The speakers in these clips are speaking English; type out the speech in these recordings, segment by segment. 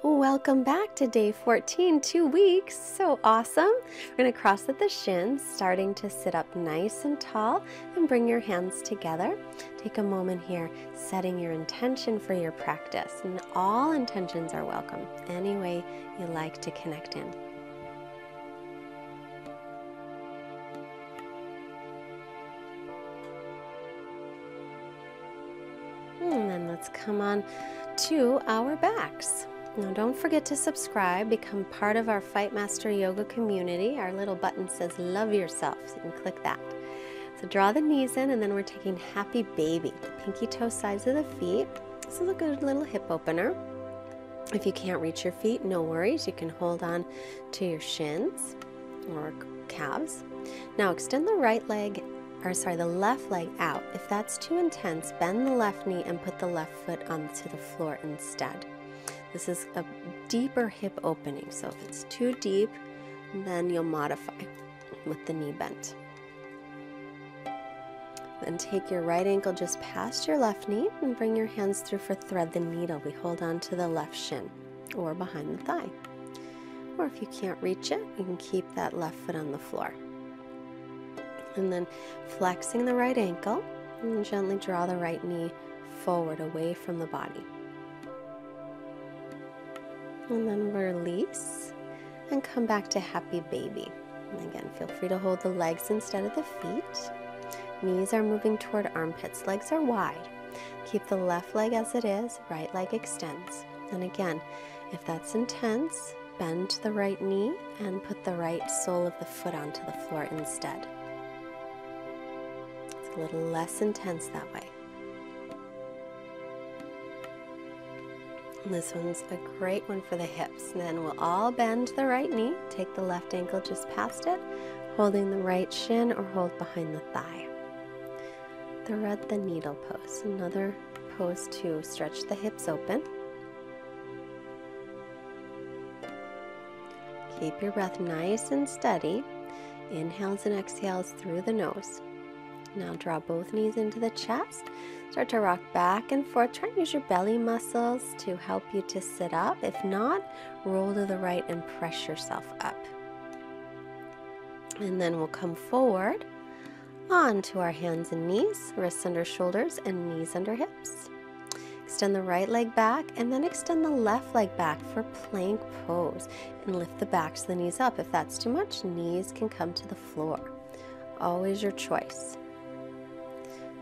Welcome back to day 14, 2 weeks. So awesome. We're going to cross at the shins, starting to sit up nice and tall and bring your hands together. Take a moment here, setting your intention for your practice. And all intentions are welcome, any way you like to connect in. And then let's come on to our backs. Now don't forget to subscribe, become part of our Fight Master Yoga community. Our little button says love yourself, so you can click that. So draw the knees in, and then we're taking Happy Baby, the pinky toe sides of the feet. This is a good little hip opener. If you can't reach your feet, no worries. You can hold on to your shins or calves. Now extend the the left leg out. If that's too intense, bend the left knee and put the left foot onto the floor instead. This is a deeper hip opening, so if it's too deep, then you'll modify with the knee bent. Then take your right ankle just past your left knee and bring your hands through for thread the needle. We hold on to the left shin or behind the thigh. Or if you can't reach it, you can keep that left foot on the floor. And then flexing the right ankle, and gently draw the right knee forward away from the body. And then release and come back to Happy Baby. And again, feel free to hold the legs instead of the feet. Knees are moving toward armpits, legs are wide. Keep the left leg as it is, right leg extends. And again, if that's intense, bend the right knee and put the right sole of the foot onto the floor instead. It's a little less intense that way. This one's a great one for the hips. And then we'll all bend the right knee, take the left ankle just past it, holding the right shin or hold behind the thigh. Thread the needle pose, another pose to stretch the hips open. Keep your breath nice and steady. Inhales and exhales through the nose. Now draw both knees into the chest. Start to rock back and forth. Try and use your belly muscles to help you to sit up. If not, roll to the right and press yourself up. And then we'll come forward onto our hands and knees, wrists under shoulders and knees under hips. Extend the right leg back and then extend the left leg back for plank pose. And lift the backs of the knees up. If that's too much, knees can come to the floor. Always your choice.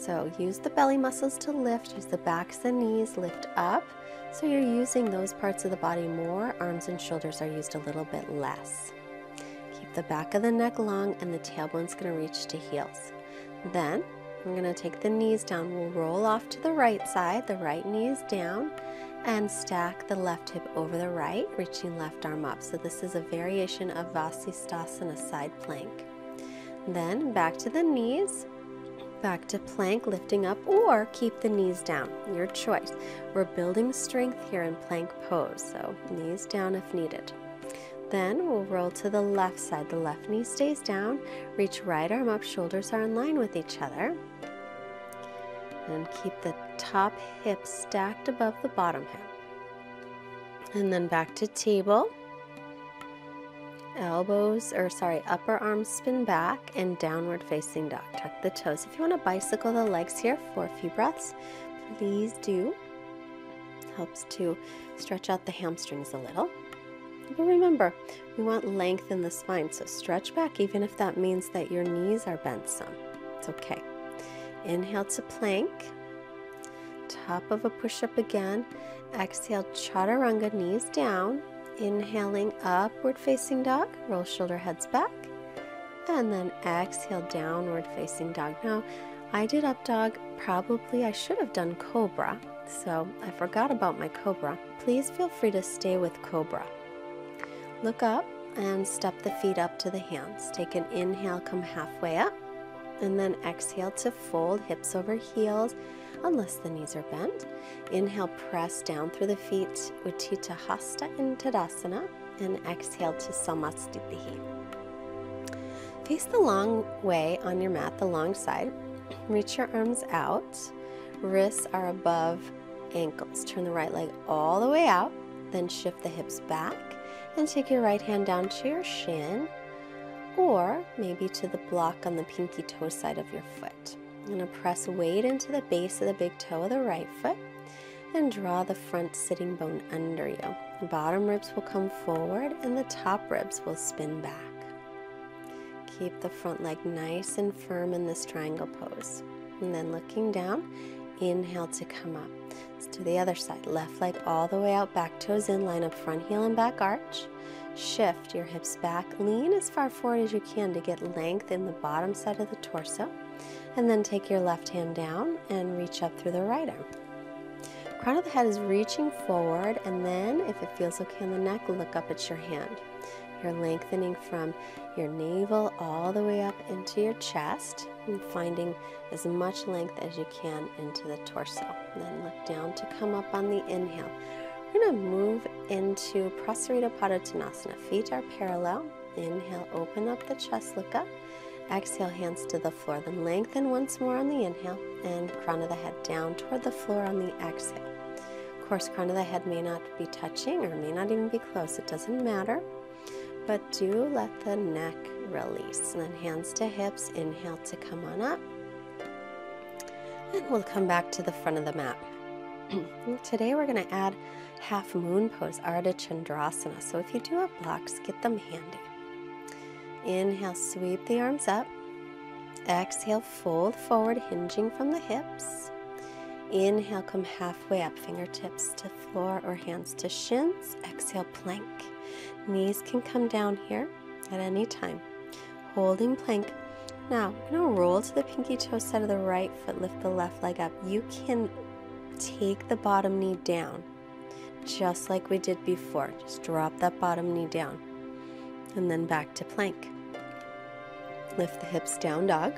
So use the belly muscles to lift, use the backs and knees, lift up. So you're using those parts of the body more, arms and shoulders are used a little bit less. Keep the back of the neck long and the tailbone's going to reach to heels. Then we're going to take the knees down. We'll roll off to the right side, the right knee is down, and stack the left hip over the right, reaching left arm up. So this is a variation of Vasisthasana side plank. Then back to the knees. Back to plank, lifting up, or keep the knees down. Your choice. We're building strength here in plank pose, so knees down if needed. Then we'll roll to the left side. The left knee stays down. Reach right arm up, shoulders are in line with each other. And keep the top hip stacked above the bottom hip. And then back to table. Upper arms spin back and downward facing dog. Tuck the toes. If you want to bicycle the legs here for a few breaths, please do. Helps to stretch out the hamstrings a little. But remember, we want length in the spine, so stretch back even if that means that your knees are bent some. It's okay. Inhale to plank. Top of a push-up again. Exhale, chaturanga, knees down. Inhaling, upward facing dog, roll shoulder heads back, and then exhale, downward facing dog. Now, I did up dog, probably I should have done cobra, so I forgot about my cobra. Please feel free to stay with cobra. Look up and step the feet up to the hands. Take an inhale, come halfway up, and then exhale to fold hips over heels, unless the knees are bent. Inhale, press down through the feet, Utthita Hasta in Tadasana, and exhale to Samasthiti. Face the long way on your mat, the long side. Reach your arms out. Wrists are above ankles. Turn the right leg all the way out. Then shift the hips back and take your right hand down to your shin, or maybe to the block on the pinky toe side of your foot. You're going to press weight into the base of the big toe of the right foot and draw the front sitting bone under you. The bottom ribs will come forward and the top ribs will spin back. Keep the front leg nice and firm in this triangle pose. And then looking down, inhale to come up. Let's do the other side. Left leg all the way out, back toes in, line up front heel and back arch. Shift your hips back, lean as far forward as you can to get length in the bottom side of the torso. And then take your left hand down and reach up through the right arm. Crown of the head is reaching forward, and then if it feels okay on the neck, look up at your hand. You're lengthening from your navel all the way up into your chest and finding as much length as you can into the torso. And then look down to come up on the inhale. We're going to move into Prasarita Padottanasana. Feet are parallel. Inhale, open up the chest, look up. Exhale, hands to the floor. Then lengthen once more on the inhale and crown of the head down toward the floor on the exhale. Of course, crown of the head may not be touching or may not even be close. It doesn't matter. But do let the neck release. And then hands to hips, inhale to come on up. And we'll come back to the front of the mat. Today we're going to add half moon pose, Ardha Chandrasana. So if you do have blocks, get them handy. Inhale, sweep the arms up. Exhale, fold forward, hinging from the hips. Inhale, come halfway up, fingertips to floor or hands to shins. Exhale, plank. Knees can come down here at any time. Holding plank. Now, we're going to roll to the pinky toe side of the right foot, lift the left leg up. You can take the bottom knee down, just like we did before. Just drop that bottom knee down. And then back to plank. Lift the hips down, dog.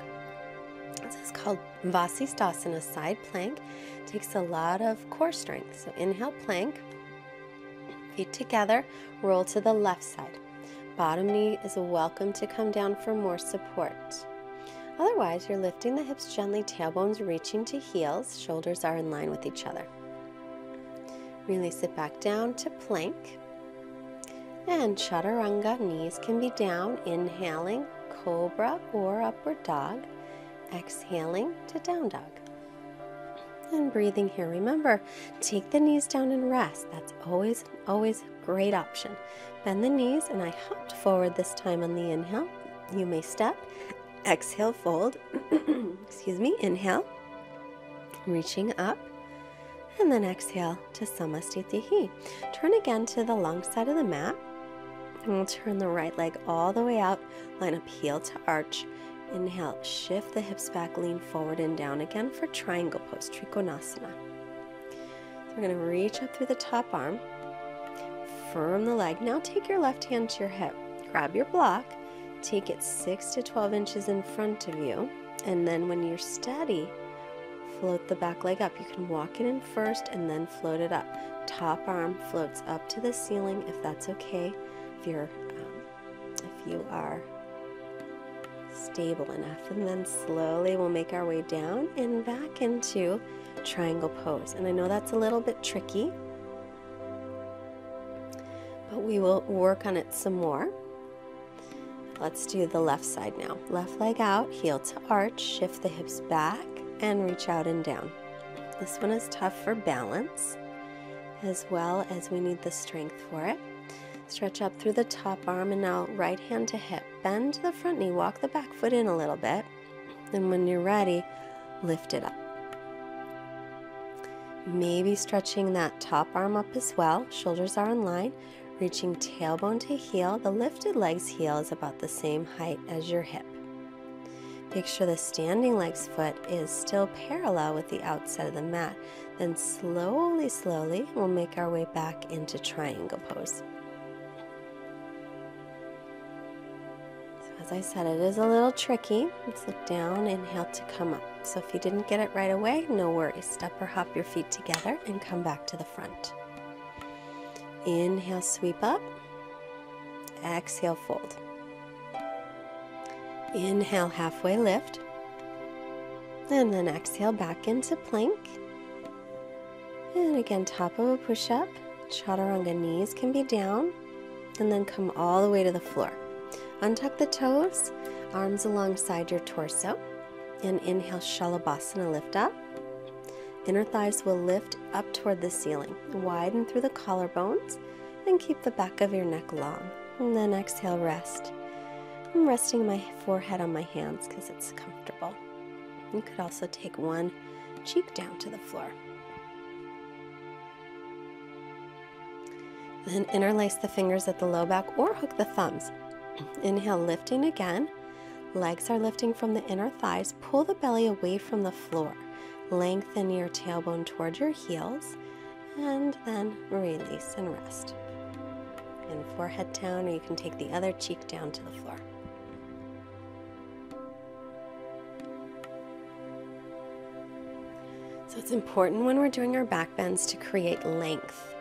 This is called Vasisthasana, side plank. Takes a lot of core strength. So inhale, plank. Feet together, roll to the left side. Bottom knee is welcome to come down for more support. Otherwise, you're lifting the hips gently, tailbones reaching to heels, shoulders are in line with each other. Release it back down to plank. And Chaturanga, knees can be down, inhaling, cobra or upward dog. Exhaling to down dog. And breathing here. Remember, take the knees down and rest. That's always a great option. Bend the knees, and I hopped forward this time on the inhale. You may step. Exhale, fold. Excuse me, inhale. Reaching up. And then exhale to Samasthiti. Turn again to the long side of the mat. And we'll turn the right leg all the way out. Line up heel to arch. Inhale, shift the hips back, lean forward and down again for triangle pose, Trikonasana. So we're going to reach up through the top arm, firm the leg. Now take your left hand to your hip, grab your block, take it 6 to 12 inches in front of you, and then when you're steady, float the back leg up. You can walk it in first and then float it up. Top arm floats up to the ceiling if that's okay. If you are stable enough, and then slowly we'll make our way down and back into triangle pose. And I know that's a little bit tricky, but we will work on it some more. Let's do the left side now. Left leg out, heel to arch, shift the hips back and reach out and down. This one is tough for balance as well as we need the strength for it. Stretch up through the top arm, and now right hand to hip. Bend the front knee, walk the back foot in a little bit, and when you're ready, lift it up. Maybe stretching that top arm up as well. Shoulders are in line, reaching tailbone to heel. The lifted leg's heel is about the same height as your hip. Make sure the standing leg's foot is still parallel with the outside of the mat. Then slowly, we'll make our way back into triangle pose. As I said, it is a little tricky. Let's look down, inhale to come up. So if you didn't get it right away, no worries. Step or hop your feet together and come back to the front. Inhale, sweep up. Exhale, fold. Inhale, halfway lift. And then exhale back into plank. And again, top of a push-up. Chaturanga knees can be down, and then come all the way to the floor. Untuck the toes, arms alongside your torso, and inhale Shalabhasana, lift up. Inner thighs will lift up toward the ceiling. Widen through the collarbones, and keep the back of your neck long. And then exhale, rest. I'm resting my forehead on my hands because it's comfortable. You could also take one cheek down to the floor. Then interlace the fingers at the low back or hook the thumbs. Inhale, lifting again. Legs are lifting from the inner thighs. Pull the belly away from the floor. Lengthen your tailbone toward your heels. And then release and rest. And forehead down, or you can take the other cheek down to the floor. So it's important when we're doing our back bends to create length.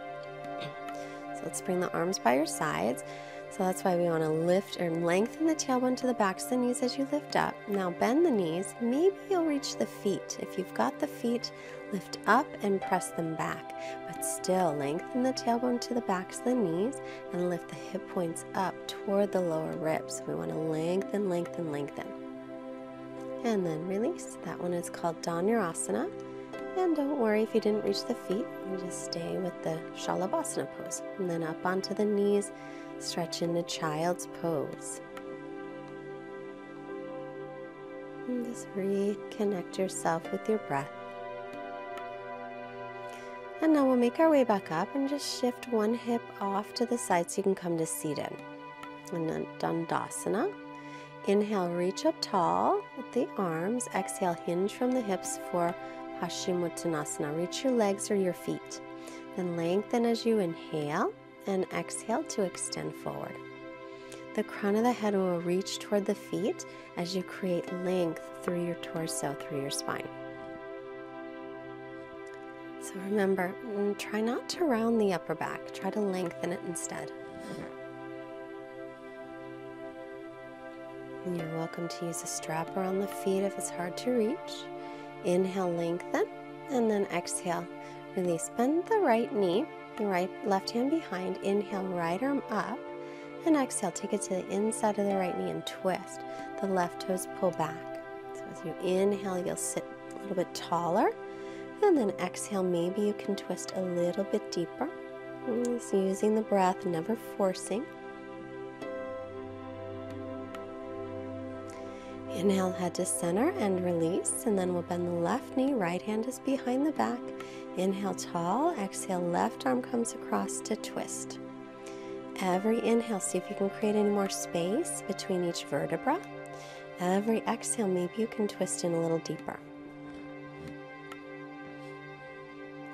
So let's bring the arms by your sides. So that's why we want to lift or lengthen the tailbone to the backs of the knees as you lift up. Now bend the knees. Maybe you'll reach the feet. If you've got the feet, lift up and press them back. But still lengthen the tailbone to the backs of the knees and lift the hip points up toward the lower ribs. We want to lengthen, lengthen, lengthen. And then release. That one is called Dhanurasana. And don't worry if you didn't reach the feet. You just stay with the Shalabhasana pose. And then up onto the knees. Stretch into child's pose. And just reconnect yourself with your breath. And now we'll make our way back up and just shift one hip off to the side so you can come to seated. And then Dandasana. Inhale, reach up tall with the arms. Exhale, hinge from the hips for Paschimottanasana. Reach your legs or your feet. Then lengthen as you inhale. And exhale to extend forward. The crown of the head will reach toward the feet as you create length through your torso, through your spine. So remember, try not to round the upper back. Try to lengthen it instead. And you're welcome to use a strap around the feet if it's hard to reach. Inhale, lengthen, and then exhale. Release. Bend the right knee. Left hand behind, inhale, right arm up, and exhale, take it to the inside of the right knee and twist. The left toes pull back. So as you inhale, you'll sit a little bit taller, and then exhale, maybe you can twist a little bit deeper. Just using the breath, never forcing. Inhale, head to center and release, and then we'll bend the left knee, right hand is behind the back. Inhale tall, exhale, left arm comes across to twist. Every inhale, see if you can create any more space between each vertebra. Every exhale, maybe you can twist in a little deeper.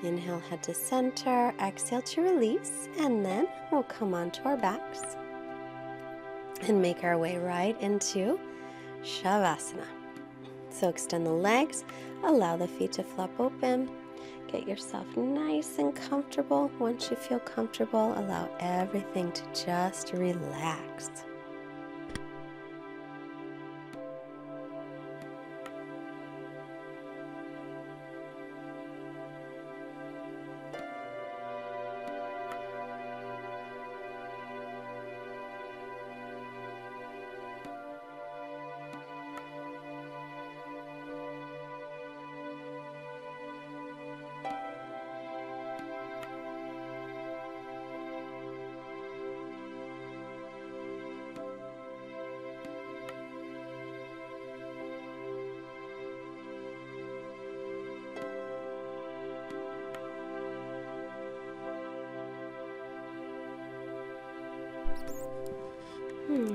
Inhale, head to center, exhale to release, and then we'll come onto our backs and make our way right into Shavasana. So extend the legs, allow the feet to flop open. Get yourself nice and comfortable. Once you feel comfortable, allow everything to just relax.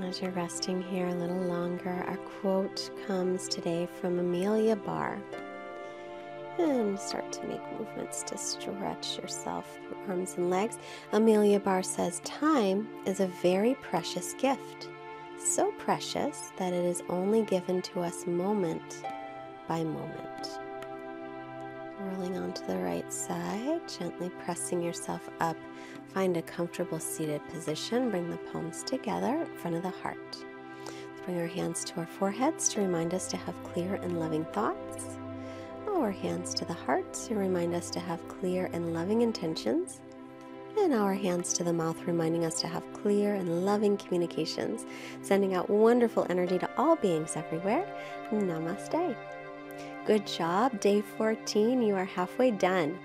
As you're resting here a little longer, our quote comes today from Amelia Barr. And start to make movements to stretch yourself through arms and legs. Amelia Barr says, "Time is a very precious gift, so precious that it is only given to us moment by moment." Rolling onto the right side, gently pressing yourself up. Find a comfortable seated position. Bring the palms together in front of the heart. Let's bring our hands to our foreheads to remind us to have clear and loving thoughts. Our hands to the heart to remind us to have clear and loving intentions. and our hands to the mouth, reminding us to have clear and loving communications, sending out wonderful energy to all beings everywhere. Namaste. Good job. Day 14, you are halfway done.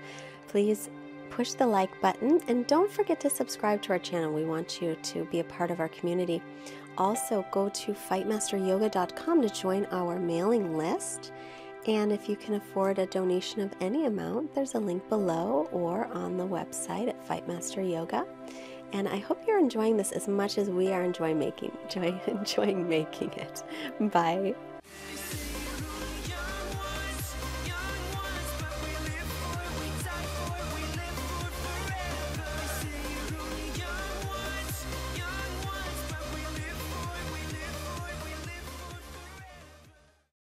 Please push the like button and don't forget to subscribe to our channel. We want you to be a part of our community. Also, go to fightmasteryoga.com to join our mailing list. And if you can afford a donation of any amount, there's a link below or on the website at Fightmaster Yoga. And I hope you're enjoying this as much as we are enjoying making it. Bye.